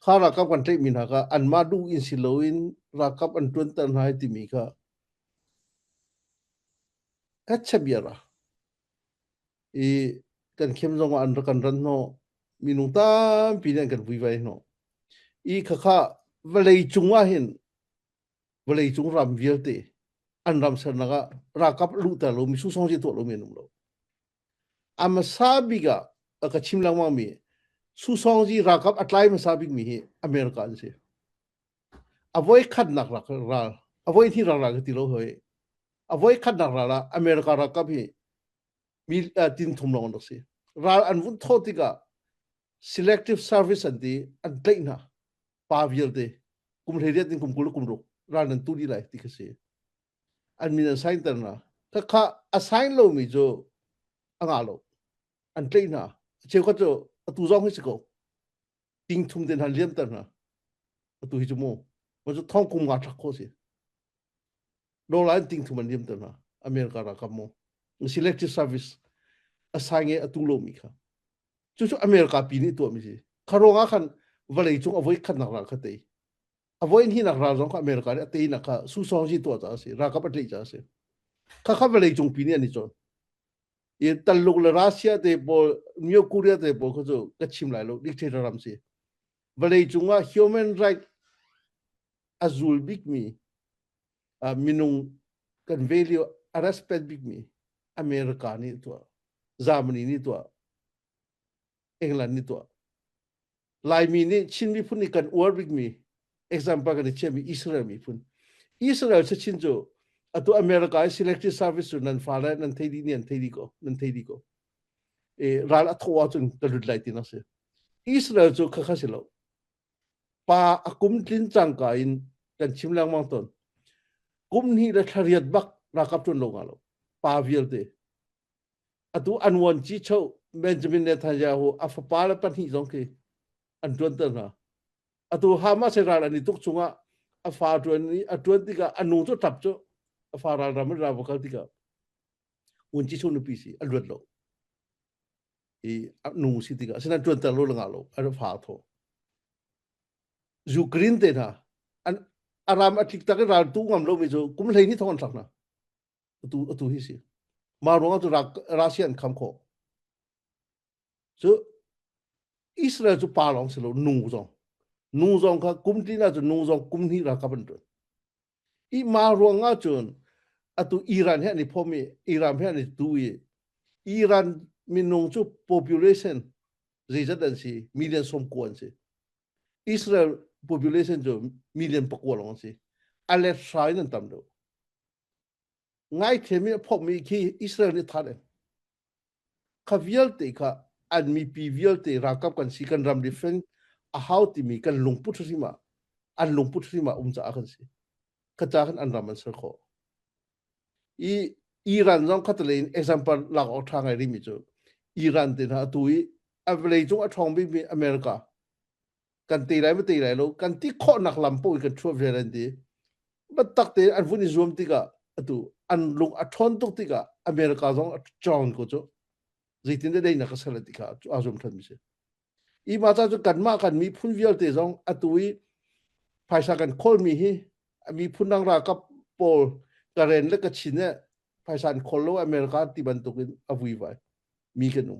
ข้ารักกับกันเลยมินะก็อันมาดูอินสิโลอินรักกับอันตุนตันหายติมิค่ะเช่นเบียร์กันเข้มจงอันรักกันรันโนมินุตามปีนั้นกันวิไว้โนข้าเวลัยจุงว่าเห็นเวลัยจุงรำวิลเตอันรำเสนก็รักกับลูกตาโลมิสุสานจีตัวโลมีนุ่มโลอามาซาบิกะก็ชิมลังมามีสุสานจีรักกับอัตไลมาซาบิกมีอเมริกันเสียอวัยขัดนักรัก avoid ที่ราก็ติโลเฮย avoid ขัดนักราอเมริการากับพี่มีตินทุ่มลงดอกสิราอันวุ่นโทษที่กะ selective service อันที่อันเล็กนะปาวิลเดกุมเรียดตินกุมกุลกุมรุกรานันตูดีไลที่ก็สิอันมีอัน assign ตันนะถ้าข้า assign โลมีโจอ่างโลอันเล็กนะเชื่อก็โจตัวจองให้สิโกติงทุ่มเดินหันเลี้ยมตันนะตัวฮิจโมมันจะท่องกุมงาทักโคสิโดนไล่ติงทุ่มมันเลี้ยมตันนะอเมริการากับโมselective service assign เงตุงโลมีค่ะจู่ๆอเมริกาปีนี้ตัวมีสิคารองคันวันเลยจง avoid ขัดนักราคตี avoid ที่นักราจงอเมริกาเนี่ยตีนักสู้สองจีตัวจ้าสิรากับปัตติจ้าสิข้าวันเลยจงปีนี้นี่จนอีตลกเลยรัสเซียเตปอนิวเคลียร์เตปอเขาจะกัดชิมไหลลูกดิกเตอร์รัมสิวันเลยจงว่า human right azul big me มินุงกัน value respect big me อเมริกานี่ตัวจามนีนี่ตัวเอ็งแลนด์นี่ตัวลายมีนี่ชินมีพุ่นนี่กันอวดบิ๊กมี example กันเช่นมีอิสราเอลมีพุ่นอิสราเอลจะชินโจตัวอเมริกา selective service นันฟ้าแล้วนันเทดีเนี่ยนันเทดีก็รัฐทัวร์จนตลุดไหลตินะเสียอิสราเอลโจข้าสิเราป้ากุมลินจังกาอินกันชิมแรงมังต้นกุมนี่ละทารียดบักรักกับจนลงอะไรป้าวิลเดตัวอันวันจีเช่าเบนจามินเนทันยาฮูอัฟปาลปันหิจงคีอันจวนเตอร์นะตัวฮามาเซราลนี่ตุกซุงะอัฟาจวนนี่จวนติกาอันนู้นจะทับโจอัฟารามิราบกัลติกาวันจีชุนปีซีอันจวนโลนู้สิติกาฉะนั้นจวนเตอร์โลลงาโลอันฟาโตยูเครนเตนะอันอารามอติกตะกราตุงามโลมิโจกุมเลยนี่ทอนสักนะตัวฮิสิมารงตัวรัสเซียนคำโคso อิสราเอลจะปาลองสิโลนูจงค่ะกุมที่น่าจะนูจงกุมที่รักกันตัวอีมารงจนตัวอิหร่านเห็นนี่พ่อมีอิหร่านเห็นนี่ตัวอิหร่านมีนงจุ population residency million สมควรสิอิสราเอล population จะ million ปกวลงสิอะไรใช้นั่นตามดูง่ายเท่านี้พ่อมีที่อิสราเอลนี่ท่านข้าวิลเตค่ะอันมีปีวิลเตรักกับกันสิกันรำดิเฟนฮาวที่มีกันลงพุทธสิมาอันลงพุทธสิมาจะอากันสิข้าจะกันอันรำมันสักข้ออิหร่านจงขัดเลย example หลักออกทางไอ้ริมิจูอิหร่านเดินหาตัวอันเลยจงอัดทองบิมีอเมริกากันตีไรไม่ตีไรแล้วกันที่ข้อนักลำปุ่ยกันช่วยเวรันดีบัดตักเตอันฟุ้นิจวมติกาตัวอันลงอัดทอนตุกติกาอเมริกาจงอัดจอนก็จูจิตได้นักสลัดติกาอาจจะทันมิเชอีมาจากจุกันมากันมีพุ่นวิลเตจงอัตุยภายชากันโคลมีฮีมีพุ่นนังรากับโปลกระเรนและก็ชินเนี่ยภายชาโคลโลอเมริกาที่บรรทุกินอวุยไว้มีกันนุ่ม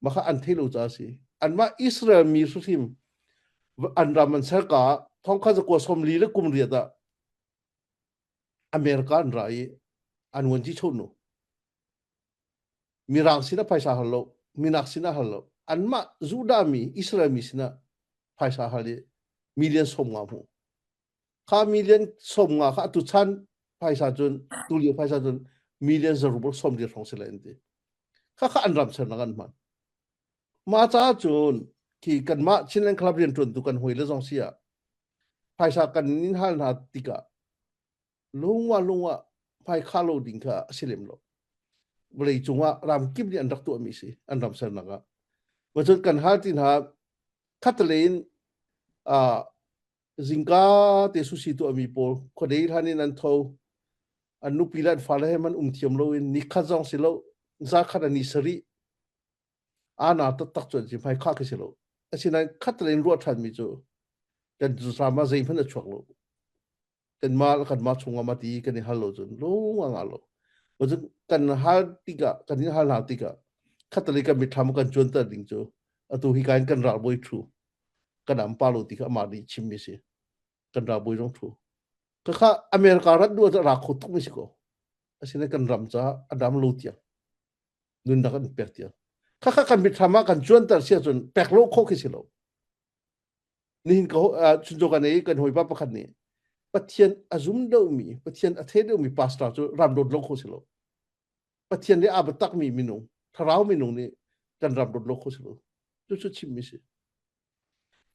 มาค่ะอันเทโลจ้าสิอันมาอิสราเอลมีสุทิมอันรามันเสกาท้องข้าจะกวสมลีและกุมเรียดะอเมริกันไรอันวันที่ชนนูมีรังสินะภายชาฮัลโลมีนักสินะฮัลโลอันมาจูดามีอิสราเอลมีสินะภายชาฮัลเลมิลเลียนสมงาหูข้ามิลเลียนสมงาข้าตุชันภายชาจนตุลีภายชาจนมิลเลียนจะรูปสมเดียร์ของเซเลนตีข้าอันรำเสนอกันมันมาจ้าจนที่กันมาชินเลนคลับเรียนจนตุกันหวยเลจงเสียภายชากันนินฮัลนาติกาลุงว่าภายข้าโลดิงค่ะสิเลมโลบริจงว่ารำกิบนี่อันรักตัวมีสิอันรำเสนอว่าจนกันหาที่หาคัตเลนจิงกาเตสุสิตัวมีโปคนเดียร์นี่นันทาวอันนุปิลัดฟ้าเลยมันเทียมโลอินนิคัจงสิโลจากขนาดนิสรีอาณาตักจนจิมให้ข้ากิสิโลแต่สิ่งนั้นคัตเลนรัวทันมีจูกันจุสามาใจเพิ่นจะชวกโลกันมาชงมาตีกันนี่ฮัลโหลจนโลว่างาโลว่าจนกันหาติกะกันนี่ฮัลหาติกะคัตเลกันมีทำกันจนตัดดิ่งจูตัวฮิการกันรับบอยทรูกันอัมพาโลติกะมาดีชิมมิสิกันรับบอยจงทรูก็ข้าอเมริการัฐด้วยจะรักขุทุกมิสิโกสิ่งนั้นกันรำจ้าอดัมลูติยนุนนักกันเปิดยข้ากันมีทำกันจนตัดเสียจนแปลกโลกโคกิสิโลนี่ก็ชุนโจกันนี้กันหอยป้าประคันนี้ pathian azum do mi pathian athe do mi pastor chu ram dot lo khosilo pathian le abatak mi minung tharau minung ni kan ram dot lo khosilo chu chu chim mi se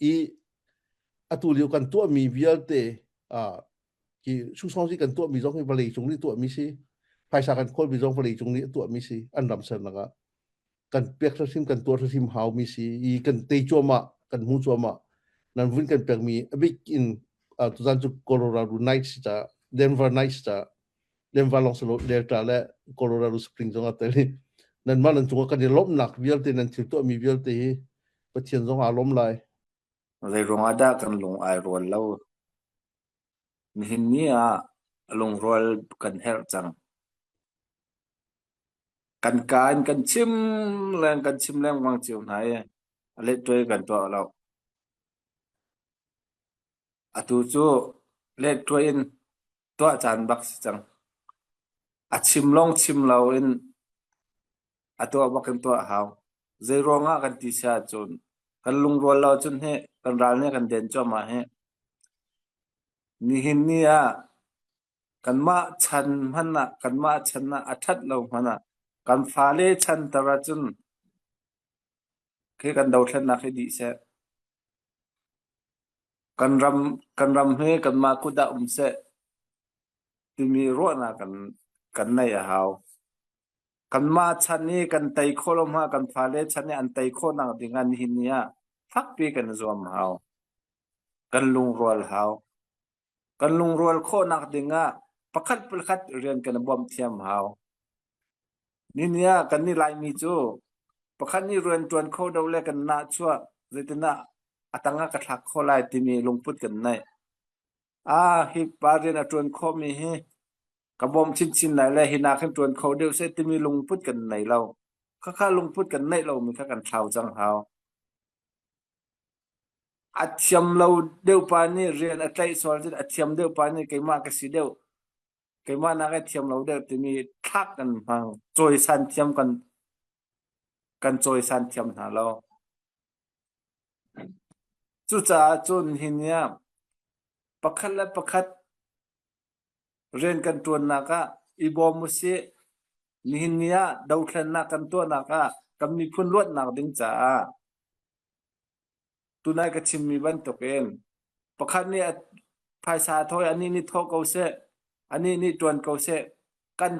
I atulio kan tu mi vialte ki su song si kan tu mi jong balei chung ni tu mi si paisa kan khol mi jong balei chung ni tu mi si an ram san nga kan pek sim kan tu sim hau mi si I kan te choma kan mu choma nan vun kan pek mi a bit in tu zan chu Colorado Knights ta Denver Knights ta Denver long solo delta le Colorado Springs jong ateli nan man nan chung kan lom nak vialte nan thil tu mi vialte hi pathian jong a lom lai zai rong ada kan lung ai rol lo ni hin ni a lung rol kan her chang kan chim leng wang chiu nai le toi kan to lo atu chu le toi in to chan bak chang a chim lo in atu bakin to haw zai ronga kan ti sa chun kan lung rol lo chun he kan ral ne kan den cho ma he ni hin ni a kan ma chan manna kan ma chan na athat lo mana kan phale chan tara chun ke kan dau thlan na khe di se kan ram he kan ma ku da se ti mi ro na kan nai a haw kan ma chan ni kan tai kholom ha kan phale chan ni an tai kho na dingan hin nia phak pi kan zom haw kan lung rol haw kan lung rol kho nak dinga pakhat rian kan bom thiam haw ni nia kan ni lai mi chu pakhat ni rian tuan kho do le kan na chua zetina atanga ka thak kho lai ti mi lungput kan nai hi pa rian a tuan kho mi he ka bom chin lai le hina khan tuan kho de se ti mi lungput kan nai lo kha lungput kan nai lo mi kha kan thau chang haw athiam lo deu pa ni rian atlai sol jin athiam deu pa ni keima ka si deu keima na ka thiam lo deu ti mi thak kan hang choi san thiam kan choi san thiam na lo chu cha chun hinia pakhat rian kan tuan na ka ibom mu se ni hinia dau thlan na kan to na ka kam ni phun lot na ding cha tunai ka chim mi ban to ken pakhat ni phaisa thoi ani ni tho ko se ani ni tuan ko se kan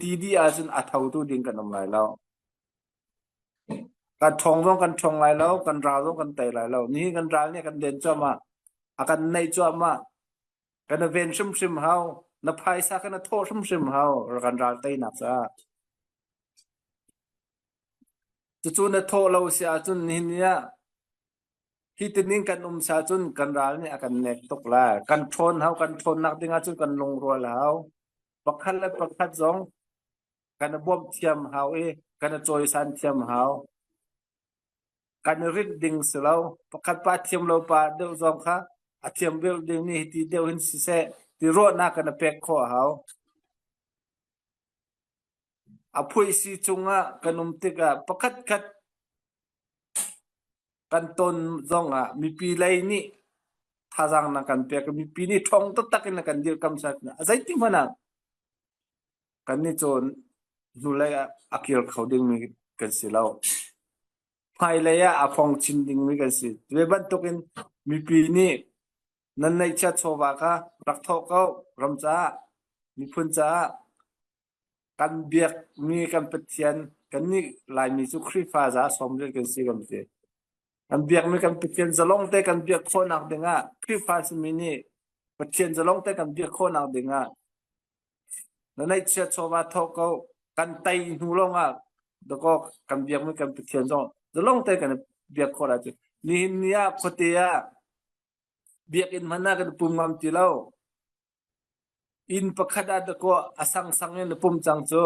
ti di a jun a thau tu ding kan lai lo kan thong lai lo kan ra lo kan tai lai lo ni kan ra ne kan den cho ma akan nei cho ma kan ven sim hau na phaisa kan tho sim hau kan ra tai na sa chu na tho lo sia chun ni nia hitening kan sa chun kan ral ni akan nek tok la kan thon nak dinga chun kan lung rol hau pakhat jong kan bom thiam hau kan choi san thiam hau kan rit ding selo pakhat pa thiam lo pa deu jong kha a thiam bel ding ni ti deu hin se ti ro na kan pek kho hau a phui si chunga kanum tika pakhat kan ton zonga mi pi lai ni thajang na kan pek mi pi ni thong to takin kan dir kam sat na azai ti mana kan ni chon zulai akil khoding mi kan silau phai le ya afong chin ding mi kan si we ban tokin mi pi ni nan nei cha chowa ka rak tho ko ramcha mi phun cha kan biak mi kan pathian kan ni lai mi chu khri fa za som le kan si kam se kan biak mi kan pathian zalong te kan biak kho nak denga khri fa mi ni pathian zalong te kan biak kho nak denga nan nei cha chowa tho ko kan tai hu longa do ko kan biak mi kan pathian zalong te kan biak kho la chu ni nia khotia biak in mana kan pumam ti lo in pakhada da ko asang ne pum chang cho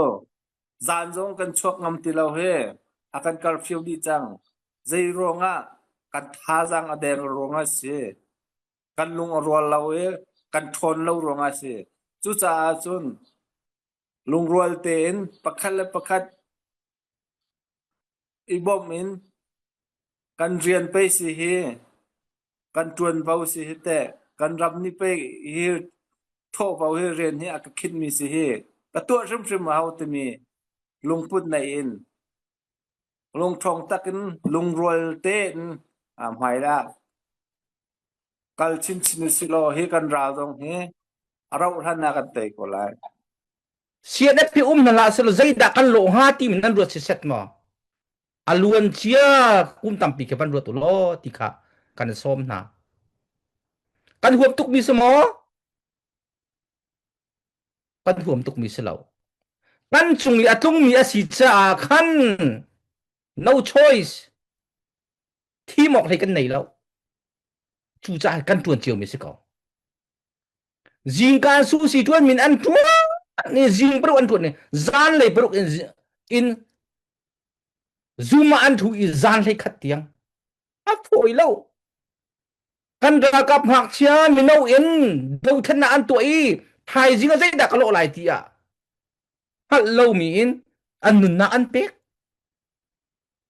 zan jong kan chok ngam ti lo he akan curfew di chang zai ronga kan tha jang adeng ronga se kan lung rol lo kan thon lo ronga se chu cha chun lung rol ten pakhat ibom in kan rian pe si he kan tuan bau si he te กันรับนี่ไปฮีโทเปาฮีเรียนฮีอักคิดมีสิฮีกะตัวซึมๆเฮาตะมีลงพุดในอินลงทองตักนลงรวยเตนหอยละกัลชินสิโลฮีกันราวตรงฮีเราท่านนากันเตก็หลาย sia na pi na la selo zaida kan lo ha ti min nan ruat se set mo aluan chia tampi ke ban ruat to lo ti kha kan som na kan huam tuk mi smo kan huam tuk mi selo kan chung li atung mi asi cha khan no choice thi mok thai kan nei lo chu cha kan tuan chiu mi se ko jing kan su si tuan min an tua ni jing bro an tuan ni zan le bro in zuma an thu i zan le khat tiang a phoi lo kan ra kap hak chia mi no in do than na an tu i thai jing a zai da ka lo lai ti a hal lo mi in an nun na an pek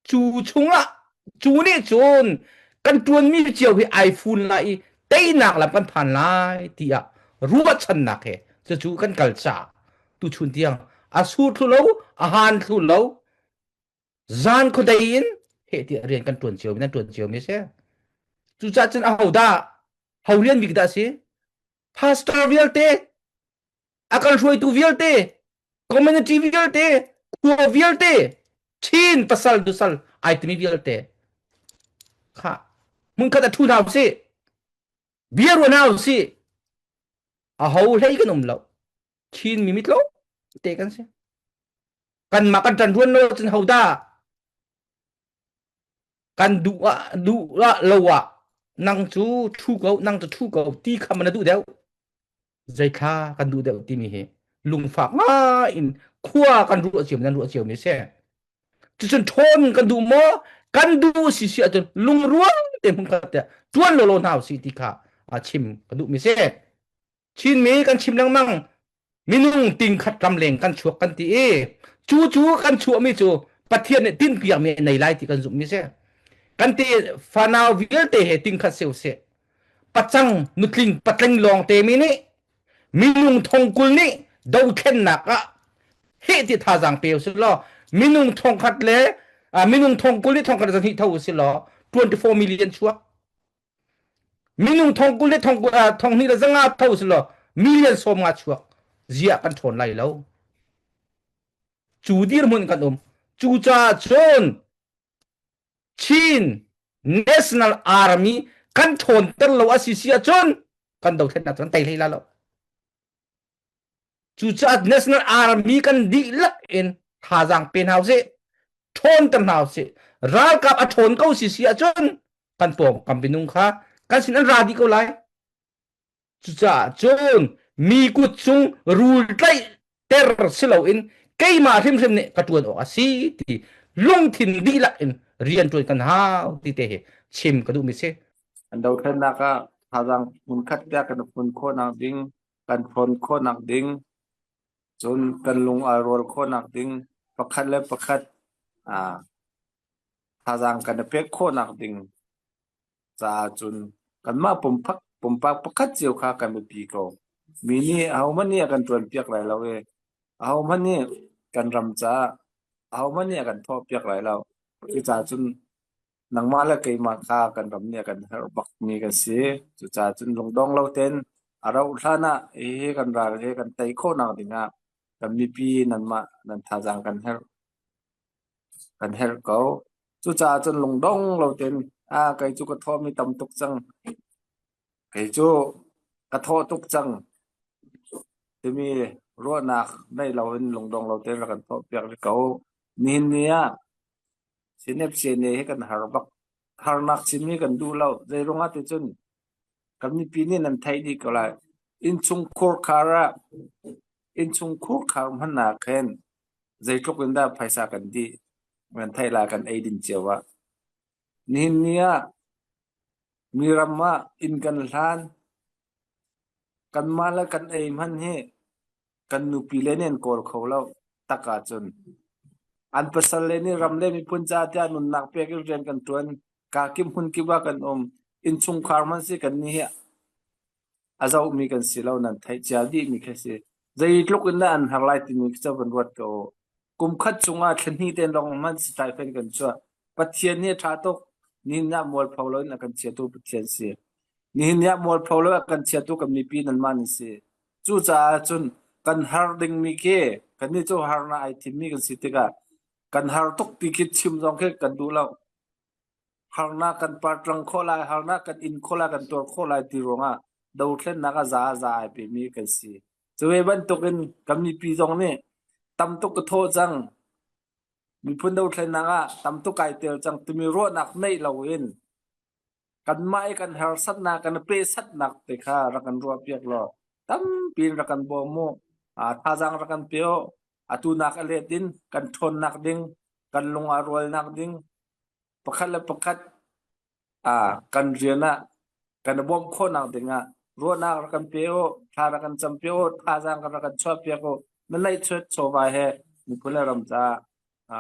chu chunga chu ni chun kan tuan mi chiao hi iphone lai tei nak la kan phan lai ti a ruwa chan nak he chu kan kal cha tu chun tiang a su thu lo a han thu lo zan ko dai in he ti rian kan tuan chiao mi tuan chiao mi se chu cha chen a ho da ho rian mi da se pastor vial te akal roi tu vial te community vial te ku vial te chin pasal dusal ai tmi vial te kha mun ka da thu naw se biar wa naw se a ho lei kan lo chin mi mit lo te kan se kan ma kan tan ruan lo chen ho da kan du la lo wa nang chu thu go nang chu thu go ti kham na du deu zai kha kan du deu ti mi he lung fa ma in khua kan ru chiam nan ru chiam mi se chu chen thon kan du mo kan du si si a chen lung ruang te mun ka te tuan lo lo naw si ti kha a chim kan du mi se chin mi kan chim lang mang minung ting khat kam leng kan chuak kan ti e chu kan chu mi chu pathian ne tin piak me nei lai ti kan zum mi se kan te fanaw vil te he ting khat seu se pachang nutling patling long te mi ni minung thong kul ni do khen na ka he ti tha jang pe su lo minung thong khat le minung thong kul ni thong khat hi thau si lo 24 million chuak minung thong kul ni thong ni la zanga thau si lo million som nga chuak zia kan thon lai lo chu dir mun kan chu cha chon chin national army kan thon tar lo asisia chon kan do thet na tan tai lai la lo chu cha national army kan di la in tha jang pen house thon tan house ral kap a thon ko sisia chon kan pom kam binung kha kan sin an radi ko lai chu cha chon mi ku chung rul tai ter silo in kai ma thim ne ka tuan o asi ti lung thin di la in rian tuan kan ha ti te chim ka du mi se an do than na ka hazang mun khat ya kan phun kho nak ding kan phon kho nak ding chun kan lung a rol kho nak ding pakhat le pakhat hazang kan pek kho nak ding cha chun kan ma pum pak pakhat chiu kha kan pi ko mi ni au man ni kan tuan piak lai lo e au man ni kan ram cha au man ni kan tho piak lai lo ki cha chun nang ma la kai ma kha kan ram ne kan har bak mi ka se chu cha chun long dong lo ten arau thana e kan ra he kan tai kho na dinga kan mi pi nan ma nan tha jang kan her ko chu cha chun long dong lo ten kai chu ka tho mi tam tuk chang kai chu ka tho tuk chang ti mi ro nak nei lo in long dong lo ten ra kan tho piak ko nin nia sinep sene he kan harbak harnak simi kan du lo zai ronga te chun kan mi pi ni nan thai di ko la in chung khor khar man na khen zai tok da phaisa kan di man thai la kan ai din chewa nin nia miramma in kan hlan kan mala kan ai man he kan nu pi lenen kor kholo taka chun an pasal le ni ramle mi punja ta nun nak pe ki ren kan tuan ka kim hun ki ba kan in chung khar man si kan ni he azau mi kan silau nan thai jaldi mi khase zai lukin na an harlai ti mi cha ban wat ko kum khat chunga thani ten long man stipend kan chwa pathian ni tha tok ni na mol phawlo na kan che tu pathian se ni nya mol phawlo kan che tu kam ni pi nan man se chu cha chun kan har ding mi ke kan ni chu har na ai thim mi kan sitika kan har tok ti khit chim jong ke kan du law har na kan patrang khola har na kan in khola kan tor khola ti ronga dau thlen na ka za ai pe mi kan si chuwe ban tokin kam ni pi jong ne tam tok ko tho chang mi phun dau thlen na nga tam tok kai tel chang tumi ro nak nei lawin kan mai kan har sat na kan pe sat nak te kha ra kan ro piak lo tam pin ra kan bo mo tha jang ra kan peo atu nak ale tin kan thon nak ding kan lung arol nak ding pakhat la pakhat kan riana kan bom kho nak dinga ro nak ra kan peo tha ra kan cham peo tha jang ra kan chwa pia ko man lai chot chowa he mi phula ram cha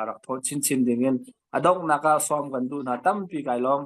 rak tho chin dingin adong naka som kan du na tam pi kai long